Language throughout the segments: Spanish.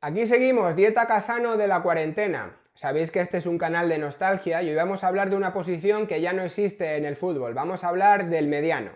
Aquí seguimos, Dieta Casano de la cuarentena. Sabéis que este es un canal de nostalgia y hoy vamos a hablar de una posición que ya no existe en el fútbol. Vamos a hablar del mediano.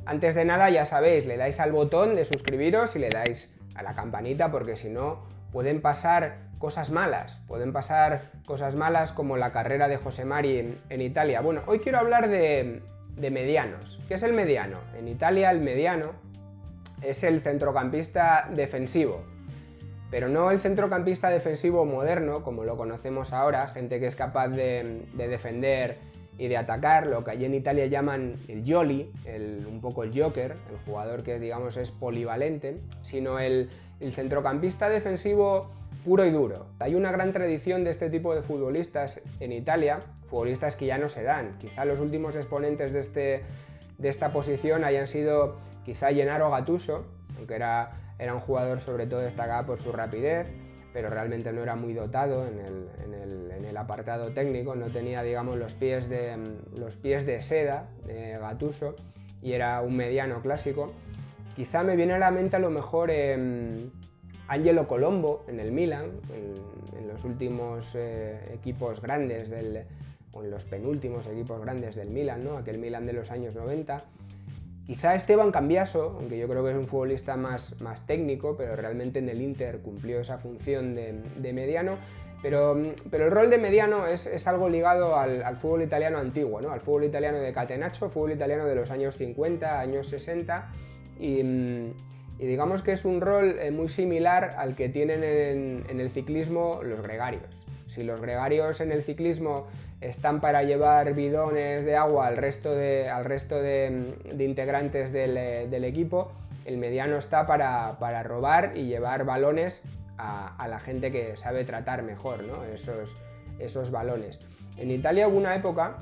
Antes de nada, ya sabéis, le dais al botón de suscribiros y le dais a la campanita porque si no pueden pasar cosas malas. Pueden pasar cosas malas como la carrera de José Mari en Italia. Bueno, hoy quiero hablar de medianos. ¿Qué es el mediano? En Italia el mediano es el centrocampista defensivo, pero no el centrocampista defensivo moderno como lo conocemos ahora, gente que es capaz de defender y de atacar, lo que allí en Italia llaman el jolly, un poco el joker, el jugador que digamos es polivalente, sino el centrocampista defensivo puro y duro. Hay una gran tradición de este tipo de futbolistas en Italia, futbolistas que ya no se dan. Quizá los últimos exponentes de esta posición hayan sido quizá Gennaro Gattuso, aunque era un jugador sobre todo destacado por su rapidez, pero realmente no era muy dotado en el apartado técnico, no tenía digamos los pies de seda de Gattuso y era un mediano clásico. Quizá me viene a la mente a lo mejor Angelo Colombo en el Milan, en los últimos equipos grandes o en los penúltimos equipos grandes del Milan, ¿no? Aquel Milan de los años 90. Quizá Esteban Cambiaso, aunque yo creo que es un futbolista más técnico, pero realmente en el Inter cumplió esa función de mediano. Pero el rol de mediano es algo ligado al fútbol italiano antiguo, ¿no? Al fútbol italiano de Catenaccio, fútbol italiano de los años 50, años 60, y digamos que es un rol muy similar al que tienen en el ciclismo los gregarios. Si los gregarios en el ciclismo están para llevar bidones de agua al resto de integrantes del equipo, el mediano está para robar y llevar balones a la gente que sabe tratar mejor, ¿no? esos balones. En Italia hubo una época,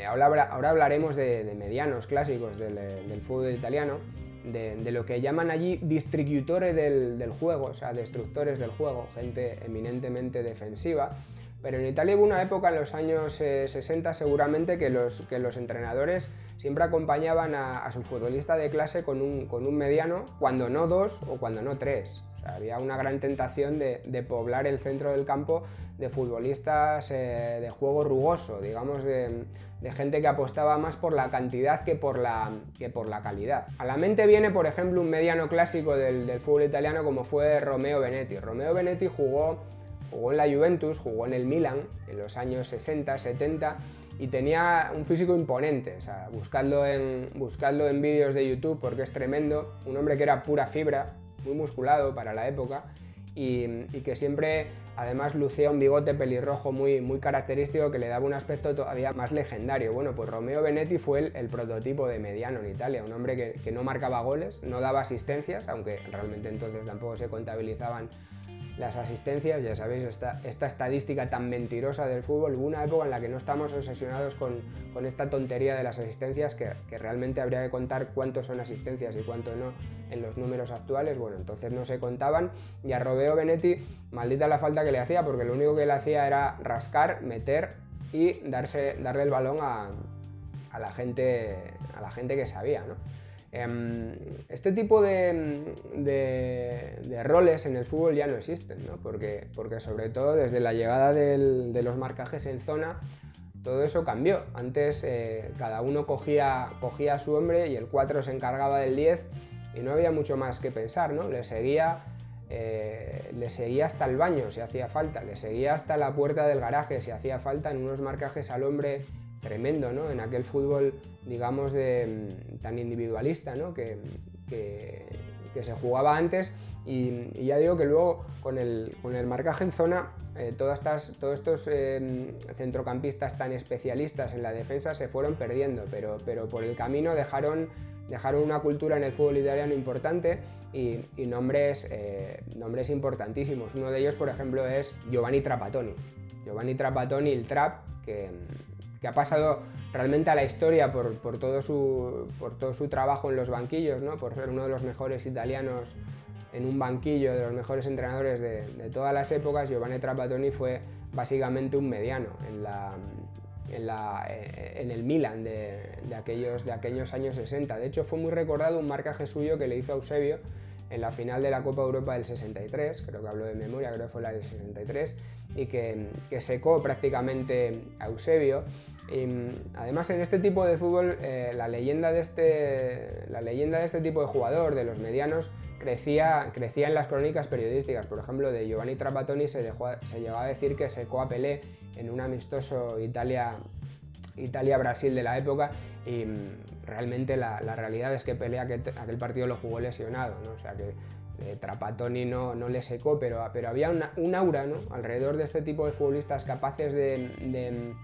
ahora hablaremos de medianos clásicos del fútbol italiano, de lo que llaman allí distributores del juego, o sea, destructores del juego, gente eminentemente defensiva. Pero en Italia hubo una época en los años 60 seguramente que los entrenadores siempre acompañaban a su futbolista de clase con un mediano, cuando no dos o cuando no tres. O sea, había una gran tentación de poblar el centro del campo de futbolistas de juego rugoso, digamos de gente que apostaba más por la cantidad que por la calidad. A la mente viene, por ejemplo, un mediano clásico del fútbol italiano como fue Romeo Benetti. Romeo Benetti jugó en la Juventus, jugó en el Milan en los años 60, 70 y tenía un físico imponente. O sea, buscadlo en vídeos de YouTube porque es tremendo. Un hombre que era pura fibra, muy musculado para la época y que siempre además lucía un bigote pelirrojo muy característico que le daba un aspecto todavía más legendario. Bueno, pues Romeo Benetti fue el prototipo de mediano en Italia, un hombre que no marcaba goles, no daba asistencias, aunque realmente entonces tampoco se contabilizaban las asistencias, ya sabéis, esta estadística tan mentirosa del fútbol. Hubo una época en la que no estamos obsesionados con esta tontería de las asistencias, que realmente habría que contar cuántos son asistencias y cuánto no en los números actuales. Bueno, entonces no se contaban y a Romeo Benetti, maldita la falta que le hacía, porque lo único que le hacía era rascar, meter y darle el balón a la gente que sabía, ¿no? Este tipo de roles en el fútbol ya no existen, ¿no? Porque sobre todo desde la llegada de los marcajes en zona todo eso cambió. Antes cada uno cogía a su hombre y el 4 se encargaba del 10 y no había mucho más que pensar, ¿no? Le seguía hasta el baño si hacía falta, le seguía hasta la puerta del garaje si hacía falta, en unos marcajes al hombre tremendo, ¿no? En aquel fútbol, digamos, tan individualista, ¿no? que se jugaba antes y ya digo que luego con el marcaje en zona todos estos centrocampistas tan especialistas en la defensa se fueron perdiendo, pero por el camino dejaron una cultura en el fútbol italiano importante y nombres importantísimos. Uno de ellos, por ejemplo, es Giovanni Trapattoni. Giovanni Trapattoni, el Trap, que ha pasado realmente a la historia por todo su trabajo en los banquillos, ¿no? Por ser uno de los mejores italianos en un banquillo, de los mejores entrenadores de todas las épocas. Giovanni Trapattoni fue básicamente un mediano en el Milan de aquellos años 60. De hecho, fue muy recordado un marcaje suyo que le hizo a Eusebio en la final de la Copa Europa del 63, creo que hablo de memoria, creo que fue la del 63, y que secó prácticamente a Eusebio. Y además, en este tipo de fútbol, la leyenda de este tipo de jugador, de los medianos, crecía en las crónicas periodísticas. Por ejemplo, de Giovanni Trapattoni se llegó a decir que secó a Pelé en un amistoso Italia-Brasil de la época, y realmente la realidad es que Pelé aquel partido lo jugó lesionado, ¿no? O sea que Trapattoni no le secó, pero había un aura, ¿no?, alrededor de este tipo de futbolistas capaces de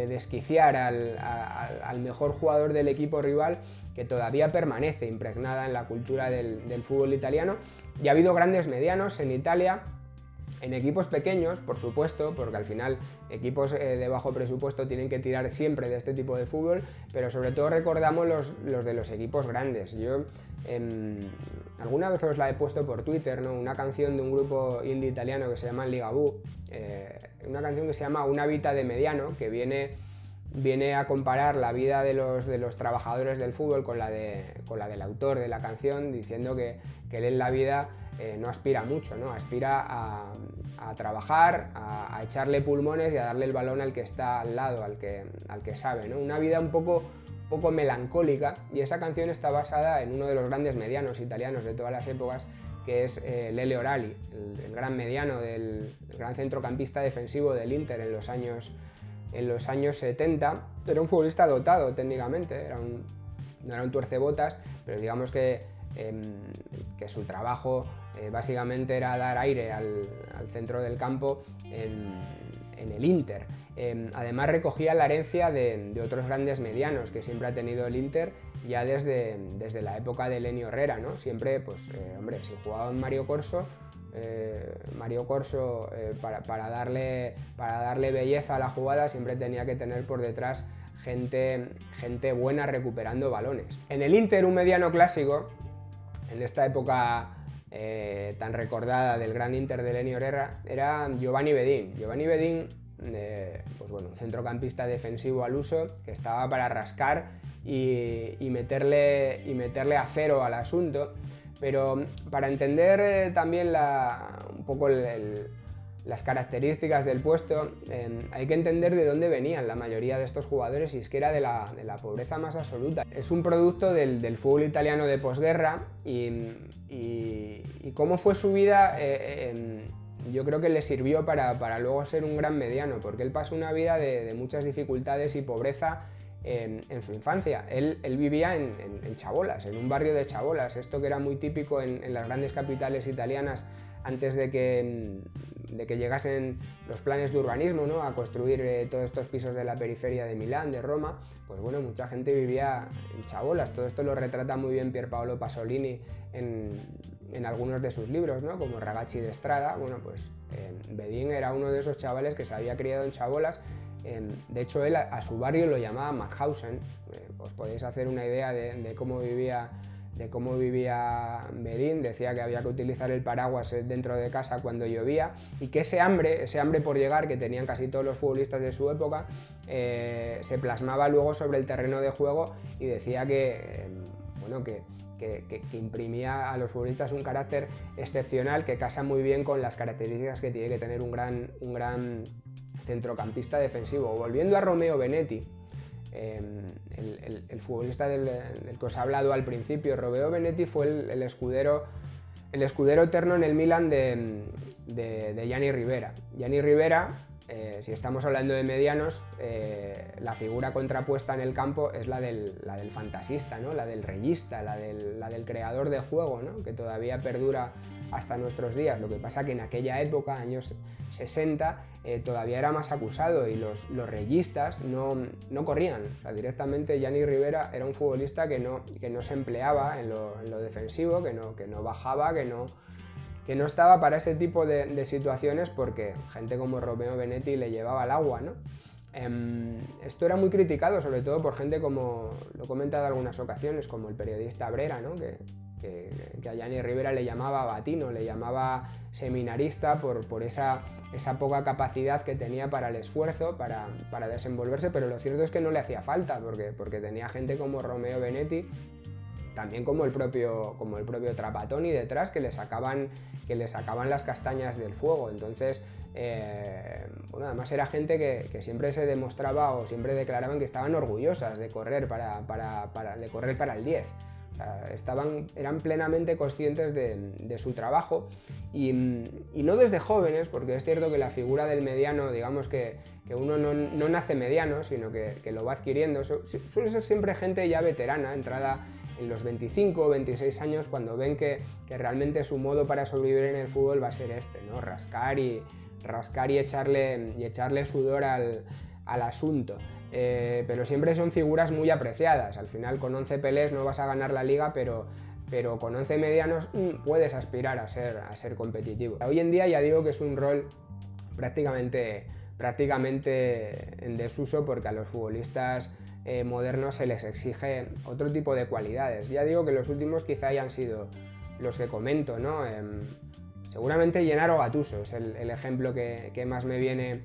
desquiciar al mejor jugador del equipo rival, que todavía permanece impregnada en la cultura del fútbol italiano. Y ha habido grandes medianos en Italia, en equipos pequeños, por supuesto, porque al final equipos de bajo presupuesto tienen que tirar siempre de este tipo de fútbol, pero sobre todo recordamos los de los equipos grandes. Yo alguna vez os la he puesto por Twitter, ¿no?, una canción de un grupo indie italiano que se llama Ligabue, una canción que se llama Una vita de mediano, que viene a comparar la vida de los trabajadores del fútbol con la del autor de la canción, diciendo que él en la vida no aspira mucho, ¿no? Aspira a trabajar, a echarle pulmones y a darle el balón al que está al lado, al que sabe, ¿no? Una vida un poco melancólica, y esa canción está basada en uno de los grandes medianos italianos de todas las épocas, que es Lele Orali, el gran mediano, el gran centrocampista defensivo del Inter en los años 70. Era un futbolista dotado técnicamente, no era un tuercebotas, pero digamos que su trabajo básicamente era dar aire al centro del campo en el Inter. Además, recogía la herencia de otros grandes medianos que siempre ha tenido el Inter ya desde la época de Lenio Herrera, ¿no? Siempre, pues, si jugaba en Mario Corso, para darle belleza a la jugada, siempre tenía que tener por detrás gente buena recuperando balones. En el Inter, un mediano clásico, en esta época tan recordada del gran Inter de Lenio Herrera, era Giovanni Bedin. Giovanni Bedin, pues bueno, un centrocampista defensivo al uso, que estaba para rascar y meterle a cero al asunto. Pero para entender también un poco las características del puesto, hay que entender de dónde venían la mayoría de estos jugadores, y es que era de la pobreza más absoluta. Es un producto del fútbol italiano de posguerra, y cómo fue su vida, yo creo que le sirvió para luego ser un gran mediano, porque él pasó una vida de muchas dificultades y pobreza en su infancia. Él vivía en Chabolas, en un barrio de Chabolas, esto que era muy típico en las grandes capitales italianas antes de que llegasen los planes de urbanismo, ¿no?, a construir todos estos pisos de la periferia de Milán, de Roma. Pues bueno, mucha gente vivía en Chabolas. Todo esto lo retrata muy bien Pierpaolo Pasolini en algunos de sus libros, ¿no?, como Ragazzi de Strada. Bueno, pues Bedin era uno de esos chavales que se había criado en Chabolas. De hecho, él a su barrio lo llamaba Mauthausen. Os podéis hacer una idea de cómo vivía Bedin. Decía que había que utilizar el paraguas dentro de casa cuando llovía, y que ese hambre por llegar que tenían casi todos los futbolistas de su época se plasmaba luego sobre el terreno de juego, y decía que imprimía a los futbolistas un carácter excepcional que casa muy bien con las características que tiene que tener un gran centrocampista defensivo. Volviendo a Romeo Benetti, el futbolista del que os he hablado al principio, Romeo Benetti fue el escudero eterno en el Milan de Gianni Rivera. Gianni Rivera, si estamos hablando de medianos, la figura contrapuesta en el campo es la del fantasista, ¿no?, la del reyista, la del creador de juego, ¿no?, que todavía perdura hasta nuestros días. Lo que pasa que en aquella época, años 60, todavía era más acusado, y los reyistas no corrían. O sea, directamente Gianni Rivera era un futbolista que no se empleaba en lo defensivo, que no bajaba, que no estaba para ese tipo de situaciones, porque gente como Romeo Benetti le llevaba al agua, ¿no? Esto era muy criticado, sobre todo por gente como, lo he comentado en algunas ocasiones, como el periodista Brera, ¿no?, que a Gianni Rivera le llamaba batino, le llamaba seminarista por esa poca capacidad que tenía para el esfuerzo, para desenvolverse, pero lo cierto es que no le hacía falta, porque tenía gente como Romeo Benetti, también como el propio Trapattoni detrás, que le sacaban las castañas del fuego. Entonces, bueno, además era gente que siempre se demostraba o siempre declaraban que estaban orgullosas de correr para el 10. O sea, eran plenamente conscientes de su trabajo y no desde jóvenes, porque es cierto que la figura del mediano, digamos que uno no nace mediano, sino que lo va adquiriendo. Suele ser siempre gente ya veterana, entrada en los 25 o 26 años, cuando ven que realmente su modo para sobrevivir en el fútbol va a ser este, ¿no? Rascar y echarle sudor al asunto. Pero siempre son figuras muy apreciadas. Al final, con 11 Pelés no vas a ganar la liga, pero con 11 medianos puedes aspirar a ser competitivo. Hoy en día ya digo que es un rol prácticamente en desuso, porque a los futbolistas modernos se les exige otro tipo de cualidades. Ya digo que los últimos quizá hayan sido los que comento, ¿no? Seguramente Gennaro Gattuso es el ejemplo que más me viene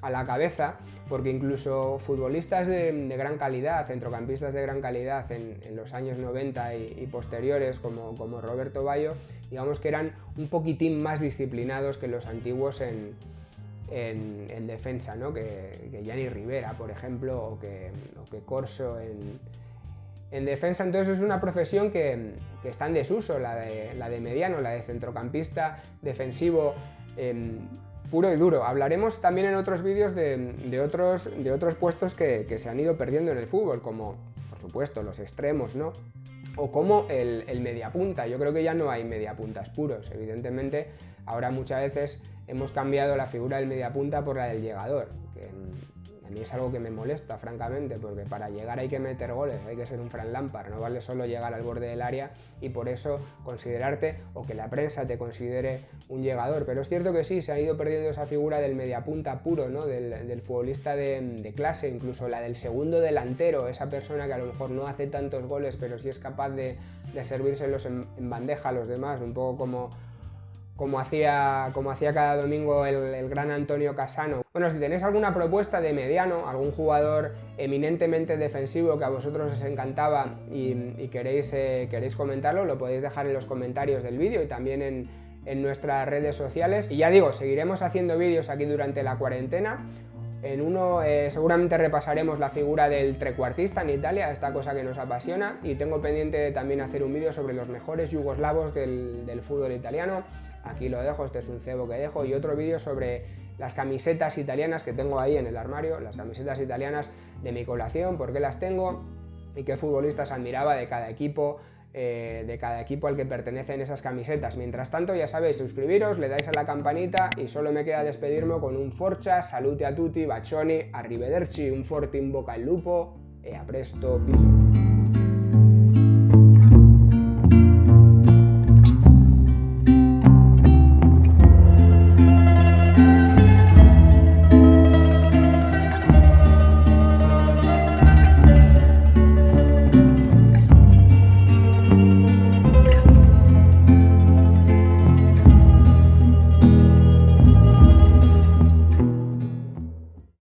a la cabeza, porque incluso futbolistas de gran calidad, centrocampistas de gran calidad en los años 90 y posteriores, como Roberto Baggio, digamos que eran un poquitín más disciplinados que los antiguos en defensa, ¿no? que Gianni Rivera, por ejemplo, o que Corso en defensa. Entonces es una profesión que está en desuso, la de mediano, la de centrocampista defensivo puro y duro. Hablaremos también en otros vídeos de otros puestos que se han ido perdiendo en el fútbol, como por supuesto los extremos, ¿no? O como el mediapunta. Yo creo que ya no hay mediapuntas puros. Evidentemente, ahora muchas veces hemos cambiado la figura del mediapunta por la del llegador, que a mí es algo que me molesta, francamente, porque para llegar hay que meter goles, hay que ser un Frank Lampard, no vale solo llegar al borde del área y por eso considerarte, o que la prensa te considere un llegador. Pero es cierto que sí, se ha ido perdiendo esa figura del mediapunta puro, ¿no? del futbolista de clase, incluso la del segundo delantero, esa persona que a lo mejor no hace tantos goles, pero sí es capaz de servírselos en bandeja a los demás, un poco como hacía cada domingo el gran Antonio Cassano. Bueno, si tenéis alguna propuesta de mediano, algún jugador eminentemente defensivo que a vosotros os encantaba y queréis comentarlo, lo podéis dejar en los comentarios del vídeo y también en nuestras redes sociales. Y ya digo, seguiremos haciendo vídeos aquí durante la cuarentena. En uno seguramente repasaremos la figura del trecuartista en Italia, esta cosa que nos apasiona, y tengo pendiente también hacer un vídeo sobre los mejores yugoslavos del fútbol italiano. Aquí lo dejo, este es un cebo que dejo, y otro vídeo sobre las camisetas italianas que tengo ahí en el armario, las camisetas italianas de mi colección, por qué las tengo y qué futbolistas admiraba de cada equipo al que pertenecen esas camisetas. Mientras tanto, ya sabéis, suscribiros, le dais a la campanita y solo me queda despedirme con un forza, salute a tutti, bacioni, arrivederci, un forte in bocca al lupo e a presto, piglio.